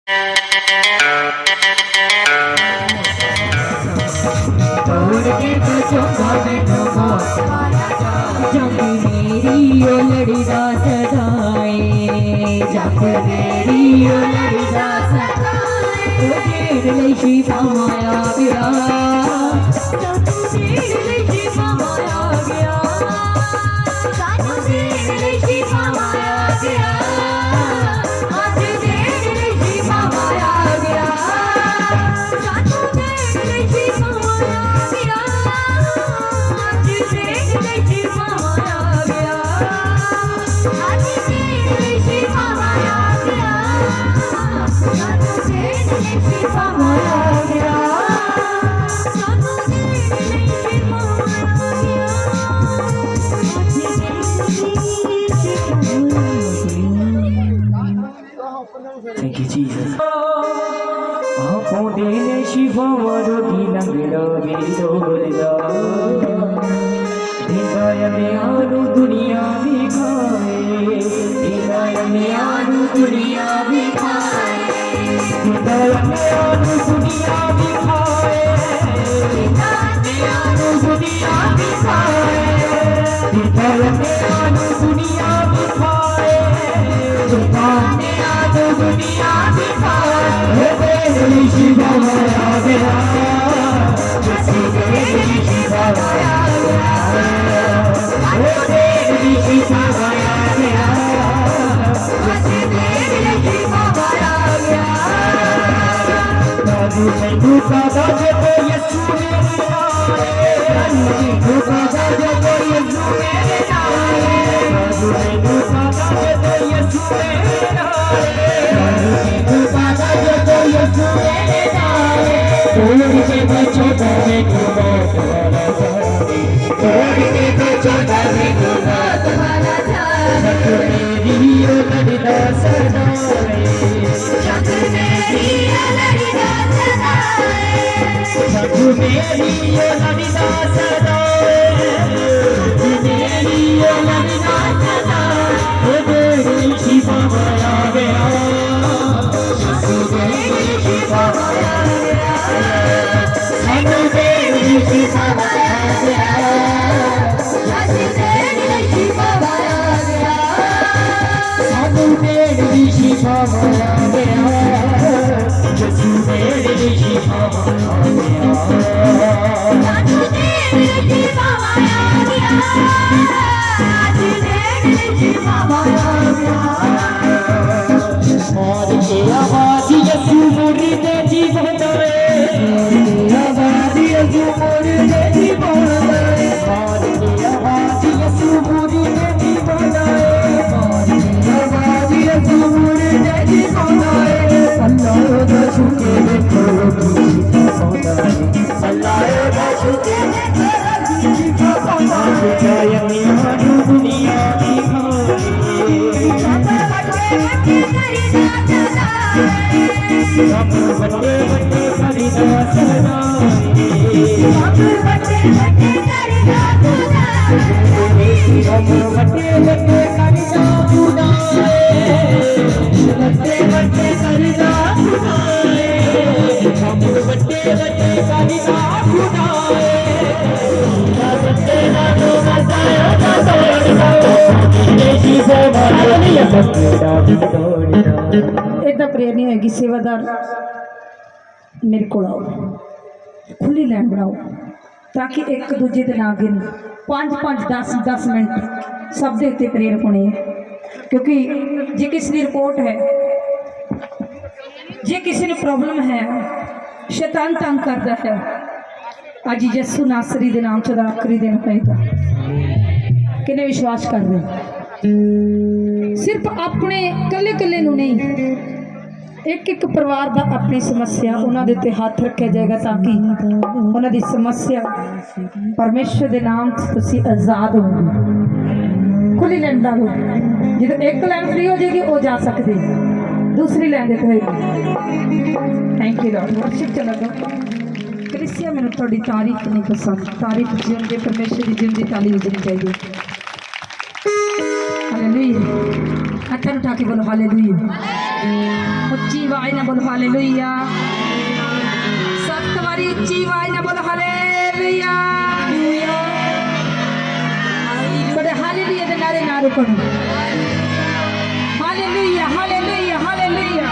जब मेरी ओ लड़ीदा सदाए, जब मेरी ओ लड़ीदा सदाए, ओ जेड़ लई शिफा माया गया, सानू जेड़ लई शिफा माया गया, सानू जेड़ लई शिफा माया गया, अज जेड़ लई शिफा माया गया, सानू जेड़ लई शिफा माया गया, अज जेड़ लई शिफा माया गया, अज जेड़ लई शिफा माया गया, सानू जेड़ लई शिफा माया गया, सानू जेड़ लई शिफा माया गया, अज जेड़ लई शिफा माया गया। Thank you, Jesus. आँखों देने शिफा वालों की लंगड़ा भी तोड़दा, हिदायत में आलू दुनिया भी खाए, हिदायत में आलू दुनिया भी खाए, हिदायत में आलू दुनिया भी खाए, हिदायत में आलू दुनिया भी खाए, हिदायत में आलू दुनिया भी खाए, हिदायत में आलू दुनिया भी खाए, तेरी शिफा माया गया, तेरी शिफा माया गया, तेरी शिफा माया गया, तेरी शिफा माया गया। राजू से धोखा दे तो यीशु मेरे नारे, राजू से धोखा दे तो यीशु मेरे नारे, राजू से धोखा दे तो यीशु मेरे नारे, राजू से धोखा दे तो यीशु मेरे नारे, तोड़ के बचो दे को बात वाला जाने, तोड़ के बचो दे को बात वाला जाने, मेरी ओ लड़ीदा सदाए, जग मेरी ओ लड़ीदा सदाए, जग मेरी ओ लड़ीदा सदाए, जग मेरी ओ लड़ीदा सदाए, ओ तेरी शिफा माया गया, तेरी शिफा माया गया, सानू तेरी शिफा माया गया, तेरी शिफा माया गया, सानू तेरी शिफा माया गया, यीशु तेरी शिफा माया गया, सानू तेरी शिफा माया गया, आज तेरी शिफा माया गया। मार के आवाज यीशु मुर्दे जी बोले, आवाज यीशु मुर्दे जी बोले, मार के आवाज यीशु मुर्दे जी बोले, मार के आवाज यीशु मुर्दे जी बोले, अल्लाह दा शुक्र देखो शिफा बोले, अल्लाह दा शुक्र देखो शिफा बोले, जाया मियां दुनिया की खाए, सब बच्चे बच्चे खरीदा सदाए, सब बच्चे बच्चे खरीदा खुदाए, सब बच्चे बच्चे खरीदा खुदाए, बच्चे बच्चे खरीदा खुदाए, सब बच्चे बच्चे खरीदा खुदाए, बच्चे ना तो मसाया ना तोड़ना, देशी से बाहर नहीं बच्चा तोड़ना। इदा प्रेयर नहीं होगी, सेवादार मेरे को आओ, खुली लैन बनाओ, ताकि एक दूजे के ना गिन 5-5 10-10 मिनट सब दे उत्ते प्रेयर होनी है, क्योंकि जे किसी की रिपोर्ट है, जे किसी ने प्रॉब्लम है, शैतान तंग करता है, अज यीशु नासरी के नाम चला आखिरी दिन होएगा, किने विश्वास कर रहे, सिर्फ अपने कले कले नहीं, एक एक परिवार का अपनी समस्या उन्होंने उत्ते हाथ रखा जाएगा, ताकि उन्होंने समस्या परमेश्वर के नाम तुसी आजाद हो। खुली लैन डालो, जो एक लैन फ्री हो जाएगी वो जा सकती, दूसरी लैन देखो। थैंक यू लॉर्ड, वर्शिप चला दो। क्रिस्टिया मैंने थोड़ी तारीफ नहीं पसंद, तारीफ जिंदे परमेश्वर की जिंदी ताली बजनी चाहिए। हालेलुया, हाथ उठा के बोलो हालेलुया। ਉੱਚੀ ਆਵਾਜ਼ ਨਾਲ ਬੋਲ ਹਾਲੇਲੂਇਆ। 7 ਵਾਰੀ ਉੱਚੀ ਆਵਾਜ਼ ਨਾਲ ਬੋਲ ਹਾਲੇਲੂਇਆ। ਬੜੇ ਹਾਲੇਲੂਇਆ ਦੇ ਨਾਰੇ ਨਾ ਰੁਕਣ। Hallelujah hallelujah hallelujah.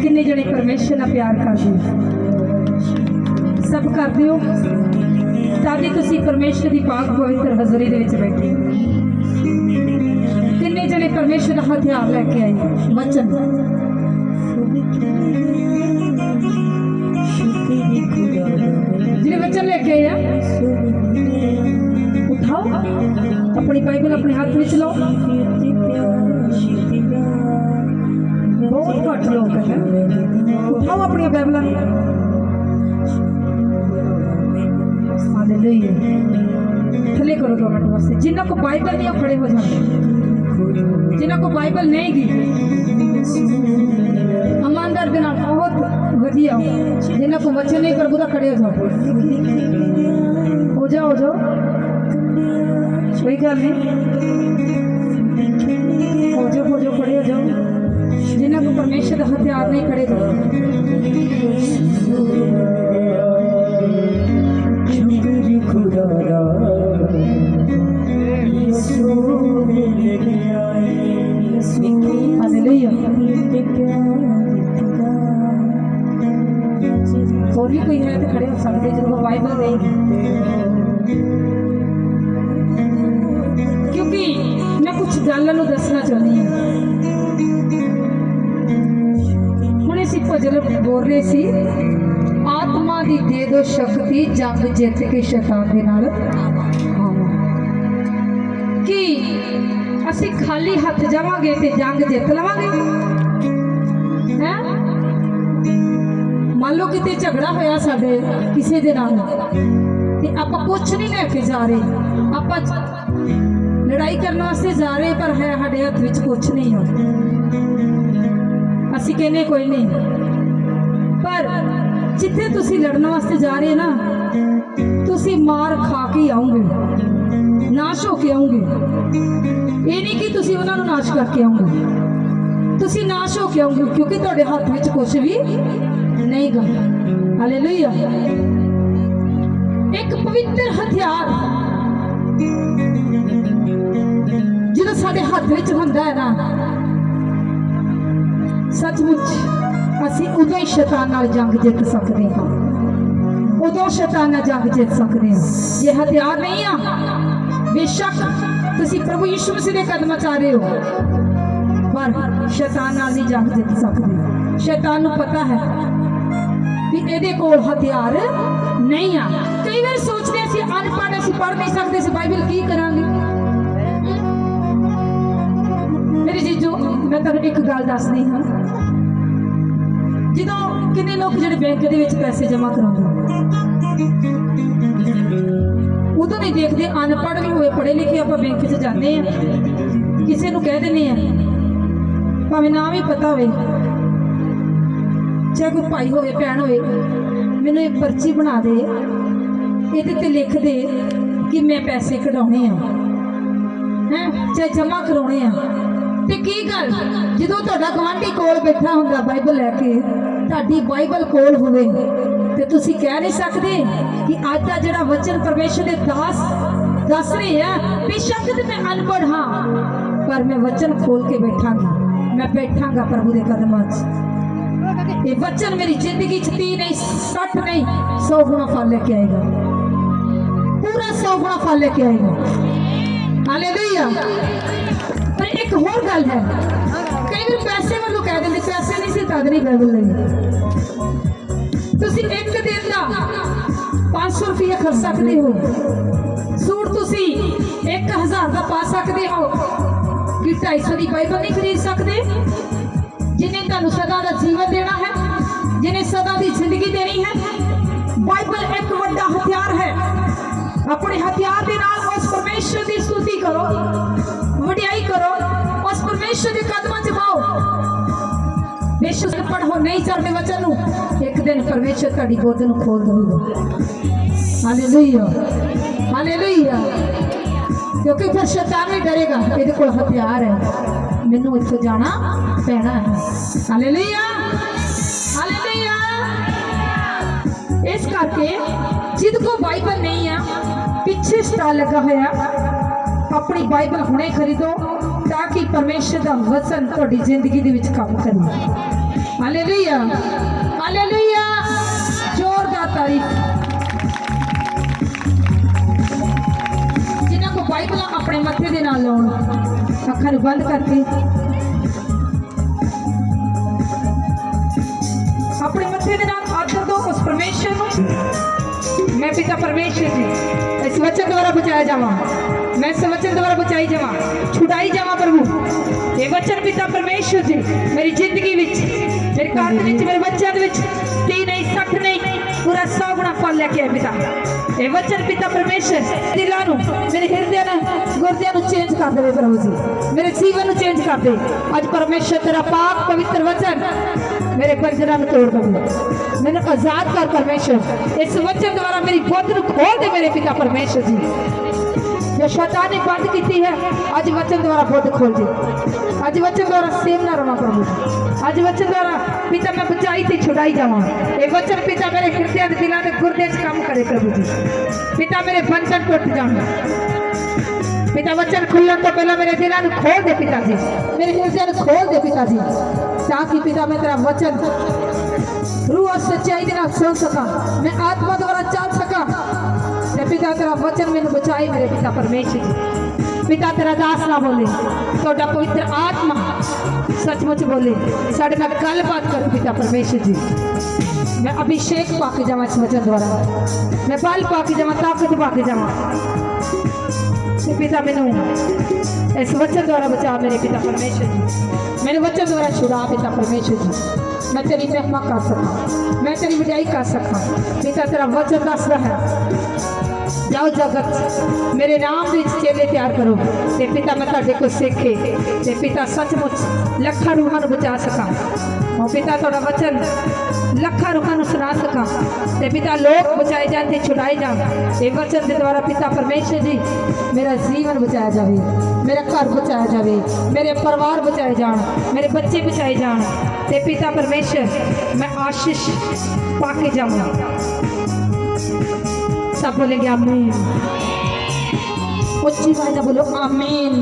किन्ने जने परमेश्वर का प्यार करते सब करते हो ताकि तुसी परमेश्वर की पाक पवित्र हज़ूरी दे विच बैठे। किन्ने जने परमेश्वर का हथियार लैके आए वचन जिन्हें वचन लेके आए उठाओ अपनी बाइबल अपने हाथ में चलाओ। बहुत घट लोग हैं उठाओ अपनी बाइबल। हालेलुया। थले करो 2 मिनट वास्ते। जिन्हों को बाइबल नहीं खड़े हो जाते। जिन्हों को बाइबल नहीं गी ईमानदार के नाल बहुत वधिया। जिन्हों को वचन नहीं प्रभु का खड़े हो जाओ। हो जाओ कोई गल नहीं। हो जाओ खड़े हो जाओ। जिन्हों को परमेश्वर का हथियार नहीं खड़े जाओ। और भी कोई है तो खड़े हो सकते जिनको बाइबल नहीं। क्योंकि मैं कुछ गलों दसना चाहती हूँ। हुणे असीं भजन बोल रहे सी आत्मा दी दे दो शक्ति जंग जित के शैतान दे नाल कि असीं खाली हथ जावांगे ते जंग जित लवांगे हैं। मान लो किते झगड़ा होया साडे किसी दे नाल ते आपां कुछ नहीं लैके जा रहे। आपां लड़ाई करने वास्ते जा रहे पर है साडे हथ विच कुछ नहीं हो। असीं कहने कोई नहीं पर जिथे तुसी लड़ने वास्ते जा रहे ना तुसी मार खा के आओगे नाश होके आओगे। ये नहीं कि तुसी उन्हां नूं नाश करके आओगे। तुसी नाश होके आओगे क्योंकि तुहाडे हाथ विच कुछ भी नहीं गा। हालेलुया। एक पवित्र हथियार जो साडे हाथ विच हुंदा है ना सचमुच असीं उदों ही शैतान नाल जंग जित सकते हाँ। उदों शैतान नाल जंग जित सकते हैं। ये हथियार नहीं आ बेशक तुसीं प्रभु यीशु मसीह दे कदम च आ रहे हो पर शैतान नाल नहीं जंग जित सकते। शैतान नूं पता है कि इहदे कोल हथियार नहीं आ। कई बार सोचते असीं अनपढ़ असीं पढ़ नहीं सकते असीं बाइबल की करांगे। मेरे जीजो मैं तुहानूं एक गल दसदी हाँ। जो किन्ने लोग जो बैंक के पैसे जमा कराते उदों नहीं देखते अनपढ़ भी हुए पढ़े लिखे आप बैंक च जाते हैं किसी को कह देने भावें ना भी पता हो चाहे कोई भाई हो भैन हो मैनू एक पर्ची बना दे ये लिख दे कि मैं पैसे कढ़ाने हैं चाहे जमा करवाने हैं ते की गल जो गवांढी कोल बैठा होंदा बाइबल लैके तुहाडी बाइबल कोल होवे ते तुसीं कह नहीं सकते कि अज दा जिहड़ा वचन परमेश्वर दे दास दस रहे हैं बेशक ते मैं अनपढ़ हाँ पर मैं वचन खोल के बैठांगी। मैं बैठांगा प्रभु दे कदमां च। ये वचन मेरी जिंदगी च 30 नहीं 60 नहीं 100 गुना फल लेके आएगा। पूरा 100 गुना फल लेके आएगा। हालेलुया। पर एक होर गल है कई बार पैसे वालों कह देंगे पैसे नहीं सी तद नहीं बाइबल लई। तुसीं एक दिन दा 500 रुपया खर्च सकते हो। सूट तुसीं 1000 का पा सकते हो कि 250 की बाइबल नहीं खरीद सकते। जिन्हें तुहानूं सदा का जीवन देना है जिन्हें सदा की जिंदगी देनी है बाइबल एक बड़ा हथियार है। अपने हथियार के नाल उस परमेश्वर की स्तुति करो वडियाई करो परमेश्वर के कदमां च पाओ। बेशक पढ़ो नहीं चलते वचन नूं, एक दिन परमेश्वर तुहाडी गोद नूं खोल देगा। Hallelujah hallelujah. क्योंकि फिर शैतान भी डरेगा, ये कोल हथियार है, मैनू इत्थों जाना पैना है। Hallelujah hallelujah. इस करके जिद को बाइबल नहीं है, पीछे स्टार लगा होया, अपनी बाइबल हुणे खरीदो ताकि परमेश्वर का वचन तुहाडी जिंदगी दे विच काम करे। Hallelujah hallelujah. जोरदार तारीफ। जिन्हां को बाइबल अपने मथे दे नाल लाउण, अखां नूं बंद करके अपने मथे दे नाल आदर दो उस परमेश्वर नूं। मैं पिता परमेश्वर जी इस वचन द्वारा बचाया जावा, मैं इस वचन द्वारा बचाई जावा, छुड़ाई जावा प्रभु। ये वचन पिता परमेश्वर जी मेरी जिंदगी विच, मेरे घर दे विच, मेरे बच्चों दे विच 30 नहीं 60 नहीं पूरा 100 गुना फल लेके आए पिता। ये वचन पिता परमेश्वर दिलां नूं, मेरे हृदय नूं, गुरदियां नूं चेंज कर दे प्रभु जी, मेरे जीवन नूं चेंज कर दे। आज परमेश्वर तेरा पाक पवित्र वचन मेरे बंधनां नूं तोड़ दे, मैंने आजाद कर परमेश्वर। इस वचन द्वारा मेरी गोद नूं खोल दे मेरे पिता परमेश्वर जी। जो शैतान ने बंद की है, आज वचन द्वारा गोद खोल दे। आज वचन द्वारा सेम ना रोना प्रभु। आज वचन द्वारा पिता मैं बचाई थी छुड़ाई जावा। ये वचन पिता मेरे हृदय के दिलों के गुर्दे च काम करे प्रभु जी। पिता मेरे बंधन टूट जाए पिता। वचन खुलने तो पहला मेरे दिलों को खोल दे पिता जी, मेरे हृदय को खोल दे पिता जी, ताकि पिता मैं तेरा वचन रूह और सच्चाई के नाल सुन सका, मैं आत्मा द्वारा चल सका। पिता तेरा वचन मैंने बचाए मेरे पिता परमेश्वर जी। पिता तेरा दास ना बोले, थोड़ा पवित्र आत्मा सचमुच बोले, साढ़े नाल गलबात करो पिता परमेश्वर जी। मैं अभिषेक पाके जावा इस वचन द्वारा, मैं बल पाके जावा, ताकत पाके जावा। पिता मैनू इस वचन द्वारा बचा मेरे पिता परमेश्वर जी। मेरे वचन द्वारा छुड़ा पिता परमेश्वर जी। मैं तेरी महिमा कर सका, मैं तेरी वड्याई कर सका। पिता तेरा वचन दस रहा है, जाओ जगत मेरे नाम के चेले तैयार करो। ते पिता मैं तुहाडे को सीखे, ते पिता सचमुच लखां रूहां नूं बचा सका। और पिता तुहाडा वचन लखां रूहां नूं सुना सका। ते पिता लोग बचाए जाते, छुड़ाए जान। ये वचन के द्वारा पिता परमेश्वर जी मेरा जीवन बचाया जाए, मेरा घर बचाया जाए, मेरे परिवार बचाए जान, मेरे बच्चे बचाए जान। ते पिता परमेश्वर मैं आशीष पाके जाऊँ। सब बोलेंगे आमीन, उच्ची आवाज बोलो आमीन।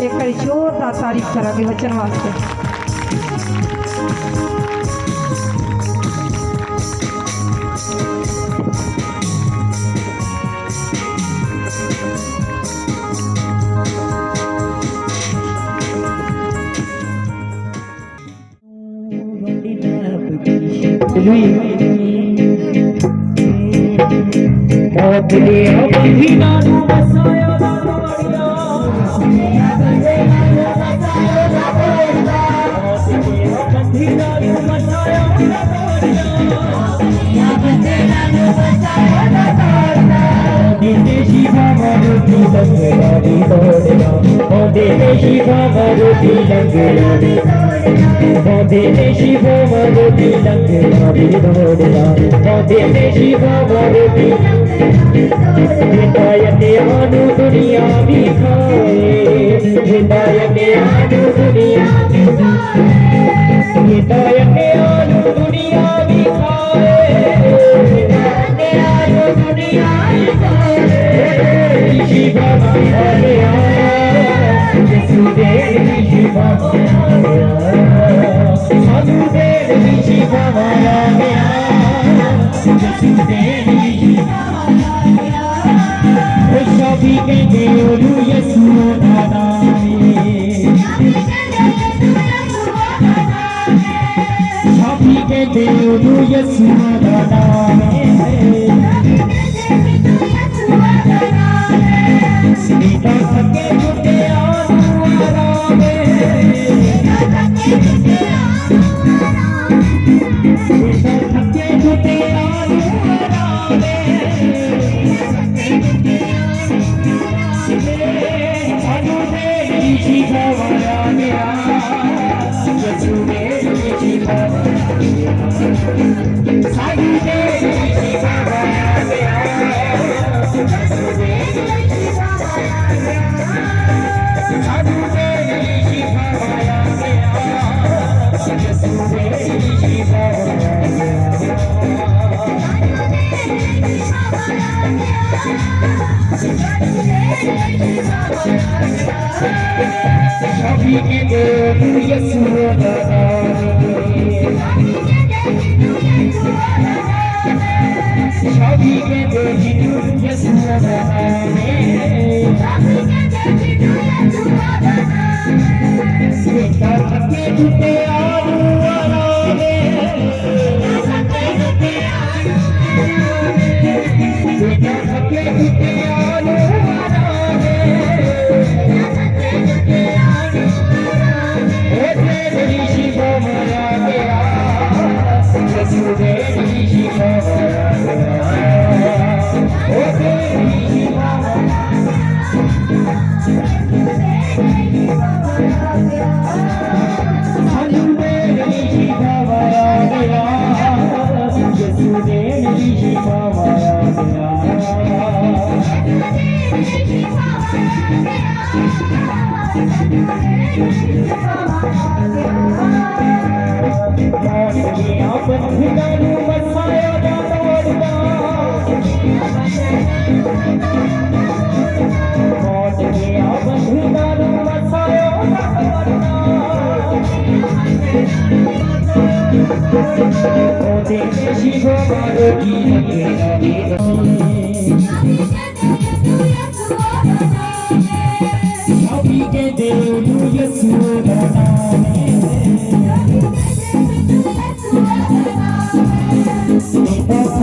एक बार जोरदार तारीफ करेंगे वचन वास्ते। दुनिया भी खाए, हिदायत आनु दुनिया भी खाए, हिदायत आनु दुनिया भी खाए, हिदायत आनु दुनिया भी खाए। ऋषि बाबा आया, यीशु देव ऋषि बाबा आया, साधु देव ऋषि बाबा आया, यीशु देव ऋषि बाबा आया। सभी के देवरू यीशु दादा सभी के देवरू यीशु दादा सीता सके झूठे आनुरा में सीता सके झूठे आनुरा में साधु देव भवाया गया यसु ने ऋषि भवाया गया साधु ने ऋषि भवाया गया यसु ने ऋषि भवाया गया साधु ने ऋषि भवाया गया यसु ने ऋषि भवाया गया सभी के देव यसु सभी के देव यसु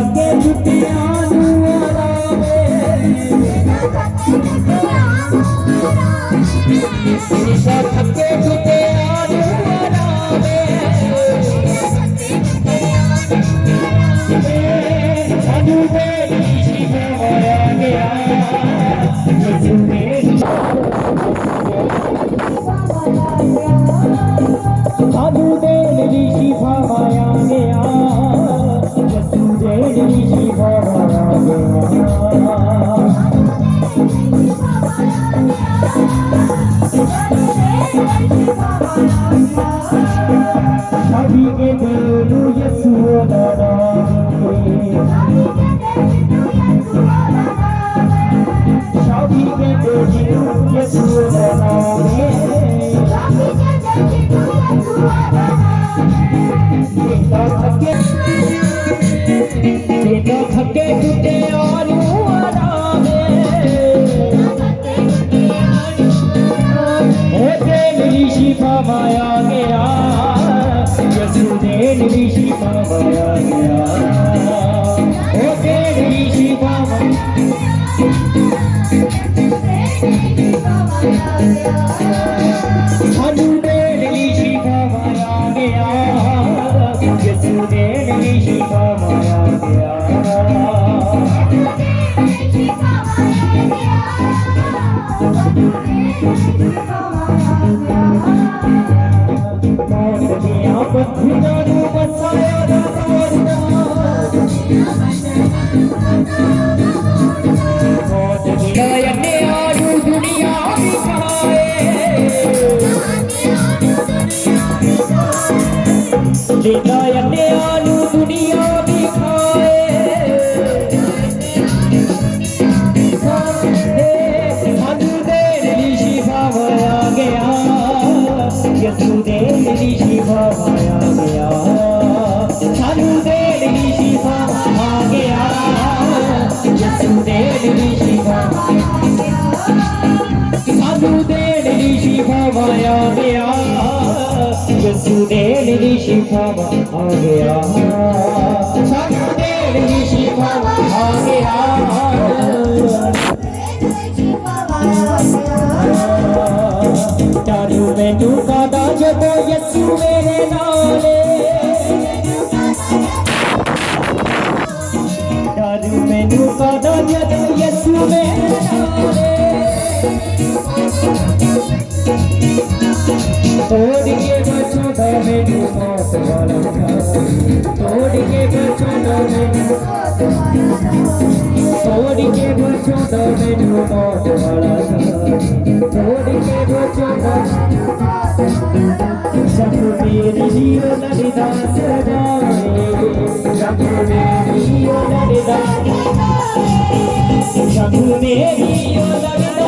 के टूटे आलू सभी के देव यसु भवाया गया यसु ने ऋषि भवाया गया ओ ऋषि साधु ने ऋषि भवाया गया यसु ने ऋषि भवाया गया भवाया गया यसुदेव ऋषि भवाया गया सतदेव ऋषि भवाया गया चारू में दुखा दाज दो यसु मेरे नाले चारू में दुखा दाज दो यसु मेरे नाले तोड़ के बचो तो मेरी मौत वाला तोड़ के बचो तो मेरी तोड़ के बचो तो मेरी मौत वाला तोड़ के बचो तो जब मेरी जियो लड़दास जाए जब मेरी जियो लड़दास जब मेरी जियो लड़दास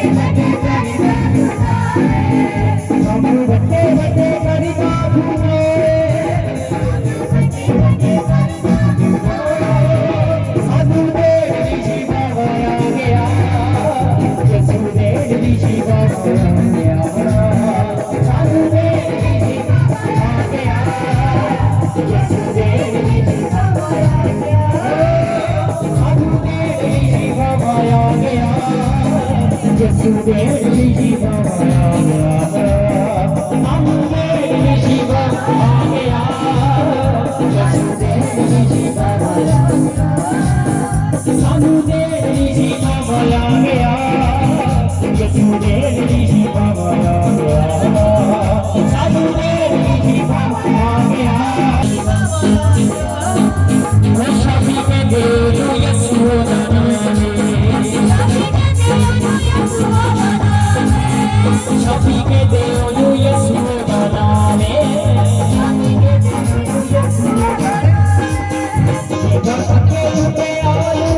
Thank you. यशोदे शिवा आ गया सानू दे शिवा आ गया यशोदे शिवा आ गया सानू दे शिवा आ गया यशोदे शिवा आ गया सानू दे शिवा आ गया शफी के देव यशोदा शफी के देव यशोदा नामे पके उठे आलू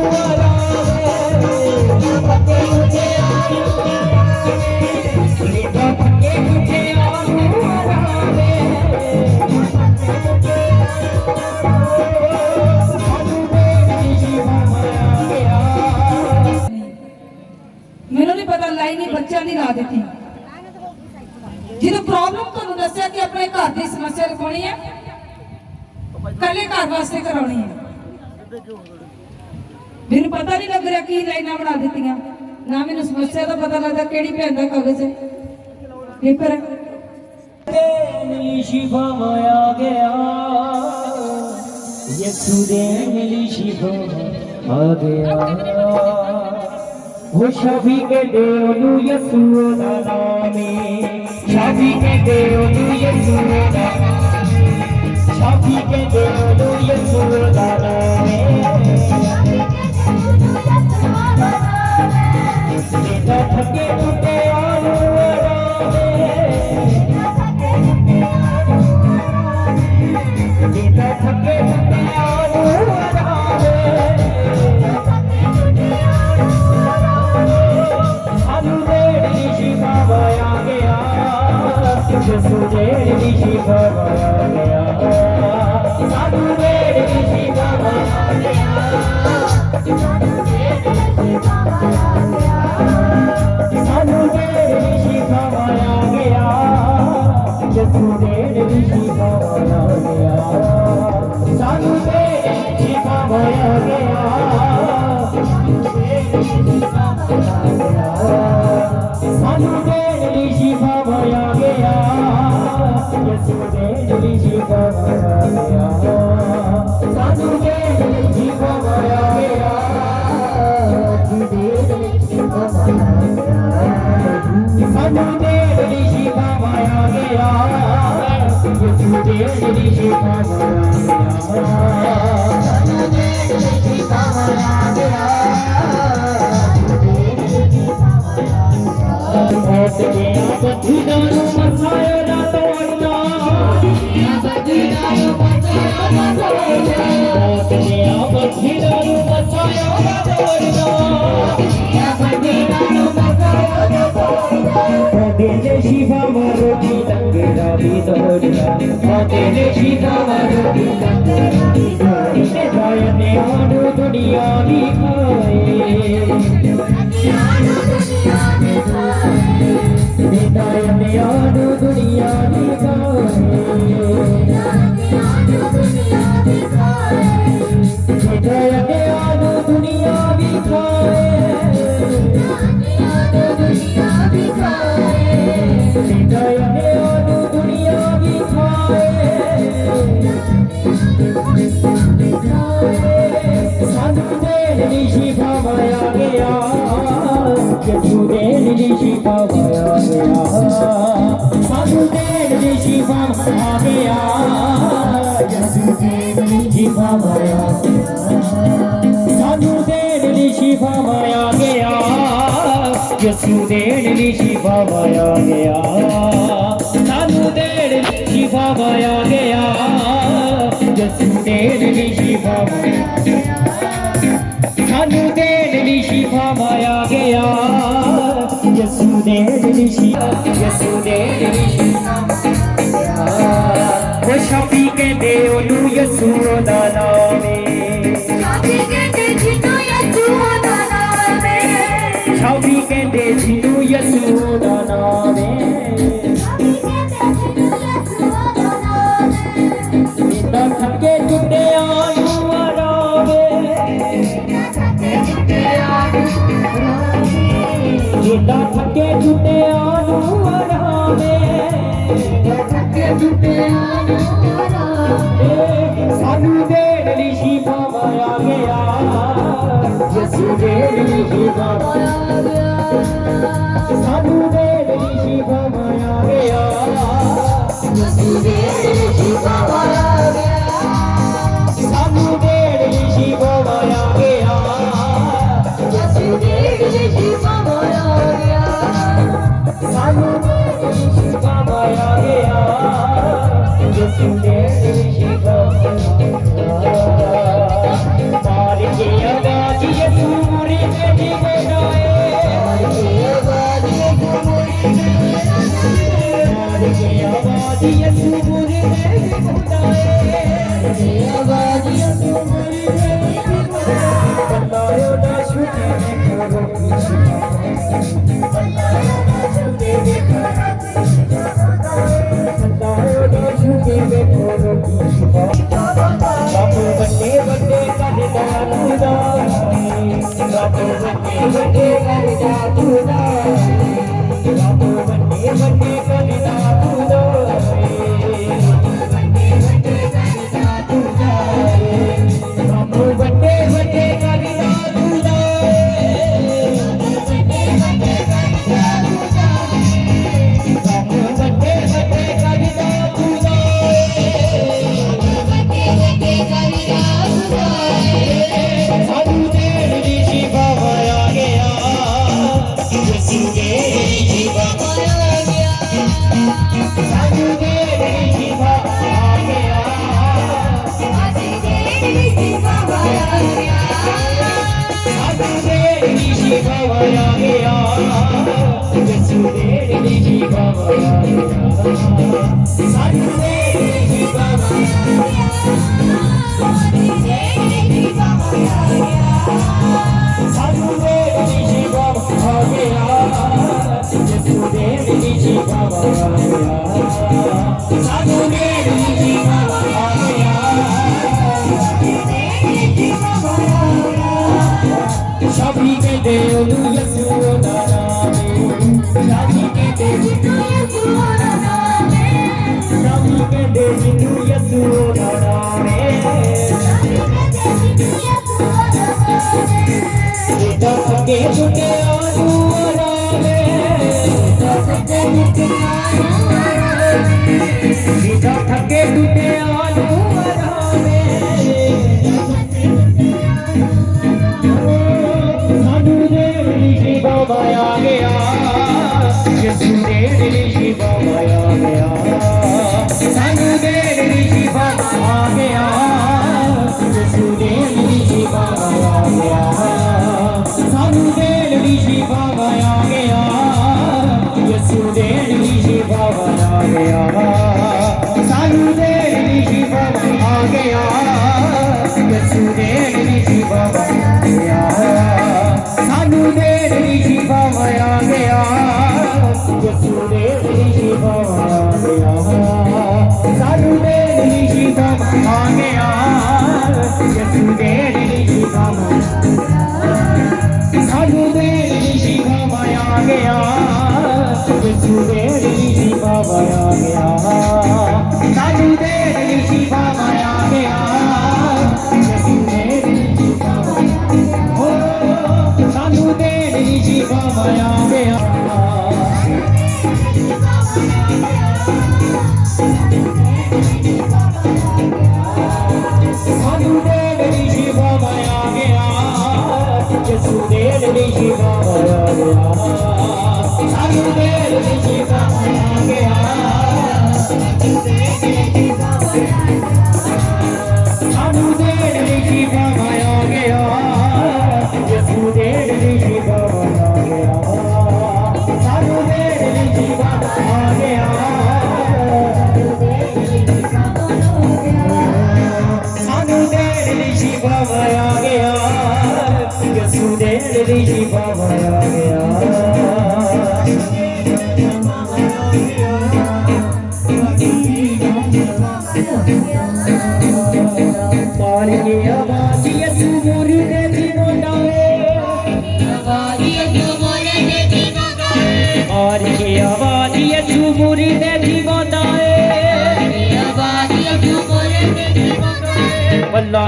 पके उठे आलू पके उठे आलू ਮੈਨੂੰ ਨਹੀਂ ਪਤਾ ਲਾਈਨ ਹੀ ਬੱਚਿਆਂ ਦੀ ਲਾ ਦਿੱਤੀ ਜਦੋਂ ਪ੍ਰੋਬਲਮ ਤੁਹਾਨੂੰ ਦੱਸਿਆ ਕਿ ਆਪਣੇ ਘਰ ਦੀ ਸਮੱਸਿਆ ਲਿਖਾਉਣੀ ਹੈ ਕੱਲੇ ਘਰ ਵਾਸਤੇ ਕਰਾਉਣੀ ਹੈ ਮੈਨੂੰ ਪਤਾ ਨਹੀਂ ਲੱਗ ਰਿਹਾ ਕੀ ਲਾਈਨਾਂ ਬਣਾ ਦਿੱਤੀਆਂ ਨਾ ਮੈਨੂੰ ਸਮੱਸਿਆ ਦਾ ਪਤਾ ਲੱਗਦਾ ਕਿਹੜੀ ਭੈਣ ਦਾ ਕਾਗਜ਼ ਹੈ ਪੇਪਰ ਹੈ शिवा आ गया यशोदे शिवा आ गया वो शफी के देव यशोदा नामे शफी के देव यशोदा शफी के देव यशोदा नामे बेटा थके उठे आलू बेटा थके उठे आलू सानू दे शिवा आ गया यशोदे शिवा आ गया सानू दे शिवा आ गया सानू दे शिवा आ गया यशोदे शिवा आ गया सानू दे शिवा आ गया सानू दे शिवा आ गया यशोदे शिवा आ गया सानू दे शिवा आ गया सानू दे शिवा आ गया यशोदे शिवा आ गया मौत गया बद्रीदारू मसायो ना तोड़ना मौत गया बद्रीदारू मसायो ना तोड़ना तेरे शिवा मारो की लंगड़ा भी तोड़ना तेरे शिवा मारो की लंगड़ा भी तोड़ना दायने आनो दुनिया भी खाए दायने आनो दुनिया भी खाए दायने आनो दुनिया भी खाए दायने आनो दुनिया भी खाए सानू दे शिवा आ गया यशोदे शिवा आ गया सानू दे शिवा आ गया यशोदे शिवा आ गया सानू दे शिवा आ गया यशोदे शिवा आ गया सानू दे शिवा आ गया यशोदे शिवा सानू दे शिवा आ गया यशोदे यशोदे वो शफी के देव यशोदा नामे शफी के देव यशोदा नामे थके टुटे आलू रावे बेटा थके टूटे आनू आरामे सानू देण ऋषि बाबा आ गया यसु देण ऋषि बाबा सानू देण ऋषि बाबा आ गया यसु देण ऋषि बाबा सानू देण ऋषि बाबा आ गया यसु देण ऋषि बाबा सानू देण ऋषि बाबा आ गया यसु देण ऋषि बाबा मार के आवाज यसु मुरी में जिगराए मार के आवाज यसु मुरी में जिगराए आवाज यसु मुरी में बतायो ना छुटे में करो किसी बतायो ना छुटे में बतायो ना छुटे में करो किसी रब बड़े बड़े करदा खुदा रब बड़े बड़े करदा खुदा रब बड़े बड़े करदा खुदा रब बड़े बड़े करदा खुदा सानू देण ऋषि बाबा आ गया यसु देण ऋषि बाबा आ गया सानू देण ऋषि बाबा आ गया सानू देण ऋषि बाबा आ गया सानू देण ऋषि बाबा आ गया यसु देण ऋषि बाबा आ गया सानू देण ऋषि बाबा आ गया सानू देण ऋषि बाबा आ गया यसु देण ऋषि बाबा आ गया सानू देण ऋषि बाबा आ गया सभी के देव यसु नारायण सभी के देव यसु नारायण सभी के देव यसु नारायण थके टूटे आनू आरामे थके टूटे आनू आरामे सानू देण ऋषि बाबा आ गया यसु देण ऋषि बाबा आ गया सानू देण ऋषि बाबा आ गया यसु देण ऋषि बाबा आ गया सानू देण ऋषि बाबा आ गया यसु देण ऋषि बाबा आ गया सानू देण ऋषि बाबा आ गया यसु देण ऋषि बाबा आ गया सानू देण ऋषि बाबा आ गया यसु देण ऋषि बाबा आ गया सानू देण ऋषि बाबा आ गया यसु देण ऋषि बाबा सानू देण ऋषि बाबा आ गया यसु देण ऋषि बाबा आ गया सानू देण ऋषि बाबा आ गया यसु देण ऋषि बाबा हो सानू देण ऋषि बाबा आ गया सानू देण ऋषि बाबा आ गया यसु देण ऋषि बाबा आ गया सानू देण ऋषि बाबा आ गया सानू देण ऋषि बाबा आ गया यसु देण ऋषि बाबा आ गया सानू देण ऋषि बाबा आ गया सानू देण ऋषि बाबा आ गया यसु देण ऋषि बाबा आ गया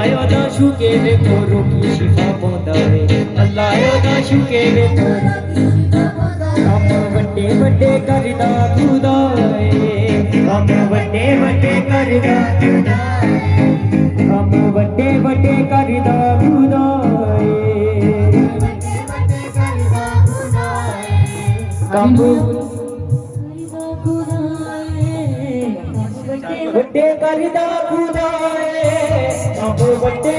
अल्लाह दा शुके देखो रोगी शिफा पांदा है अल्लाह दा शुके देखो काम वड्डे वड्डे करदा खुदा है काम वड्डे वड्डे करदा खुदा काम वड्डे वड्डे करदा खुदा है काम वड्डे करदा खुदा है काम वड्डे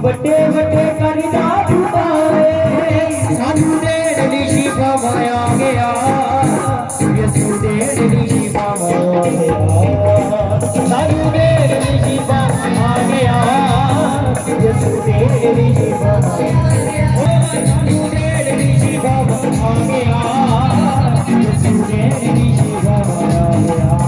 वड्डे वड्डे करदा खुदा है सानू दे दी शिफा माया गया यसू दे दी शिफा माया गया सानू दे दी शिफा आ गया यसू दे दी शिफा सानू दे दी शिफा आ गया यसू दे दी शिफा आ गया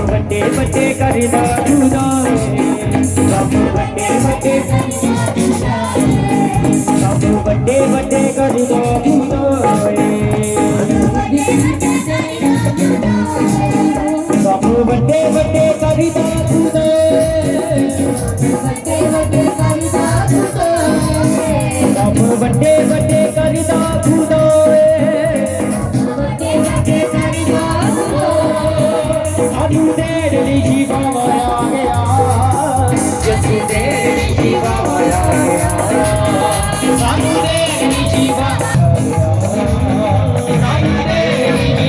बड़े बड़े करदा खुदा सब बड़े बड़े करदा खुदा सब बड़े बड़े करदा खुदा सब बड़े बड़े करदा खुदा सानू तेरे शिवा माया गया यसू तेरे शिवा माया गया सानू तेरे शिवा सानू तेरे शिवा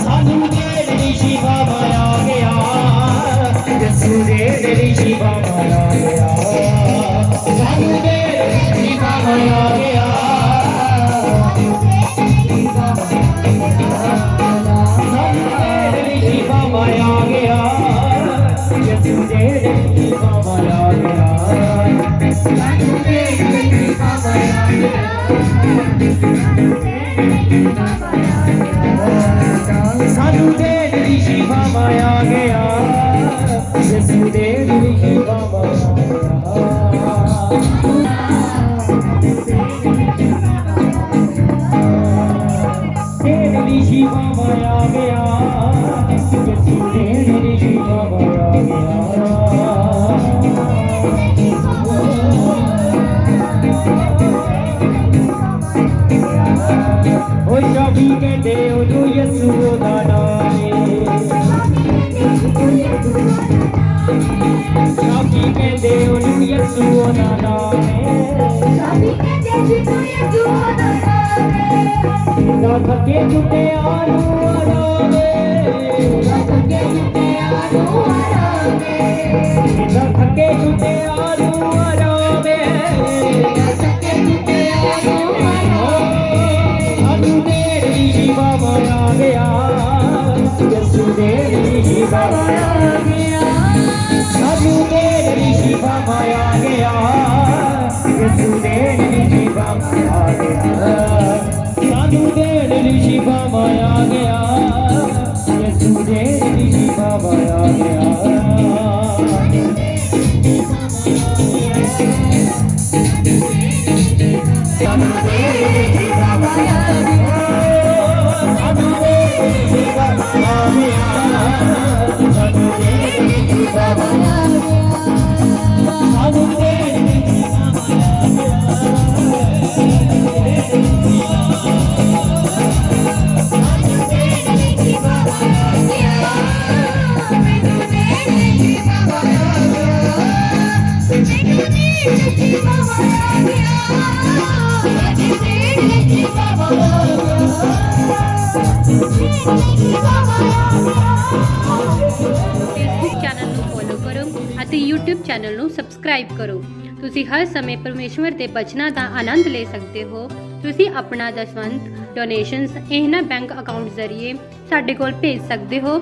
सानू तेरे शिवा माया गया यसू तेरे शिवा माया गया सानू तेरे शिवा माया गया माया गया यसू तेरे शिवा माया गया सानू तेरे शिवा माया गया सानू तेरे शिवा माया गया यसू तेरे शिवा माया तेरे शिवा माया गया यसू तेरे शिवा माया गया ਸ਼ਾਬੀ ਕਹਿੰਦੇ ਉਹਨੂੰ ਯਿਸੂ ਉਹਦਾ ਨਾਮ ਹੈ ਨਾ ਥੱਕੇ ਟੁੱਟਿਆਂ ਨੂੰ ਆਰਾਮੇ ਨਾ ਥੱਕੇ ਟੁੱਟਿਆਂ ਨੂੰ ਆਰਾਮੇ ਸਾਨੂੰ ਤੇਰੀ ਸ਼ਿਵਾ ਮਾਇਆ ਗਿਆ ਯਿਸੂ ਤੇਰੀ ਸ਼ਿਵਾ ਮਾਇਆ ਗਿਆ ਸਾਨੂੰ ਤੇਰੀ ਸ਼ਿਵਾ ਮਾਇਆ ਗਿਆ ਯਿਸੂ ਤੇਰੀ ਸ਼ਿਵਾ ਮਾਇਆ ਗਿਆ ਸਾਨੂੰ ਤੇਰੀ ਸ਼ਿਵਾ ਮਾਇਆ ਗਿਆ ਯਿਸੂ ਤੇਰੀ ਸ਼ਿਵਾ ਮਾਇਆ ਗਿਆ ਫੇਸਬੁੱਕ ਚੈਨਲ ਨੂੰ ਫੋਲੋ ਕਰੋ ਅਤੇ YouTube ਚੈਨਲ ਨੂੰ ਸਬਸਕ੍ਰਾਈਬ ਕਰੋ। ਤੁਸੀਂ ਹਰ ਸਮੇਂ ਪਰਮੇਸ਼ਵਰ ਦੇ ਬਚਨਾਂ ਦਾ ਆਨੰਦ ਲੈ ਸਕਦੇ ਹੋ। ਤੁਸੀਂ ਆਪਣਾ ਦਸਵੰਧ ਡੋਨੇਸ਼ਨਸ ਇਹਨਾਂ ਬੈਂਕ ਅਕਾਊਂਟ ਜ਼ਰੀਏ ਸਾਡੇ ਕੋਲ ਭੇਜ ਸਕਦੇ ਹੋ।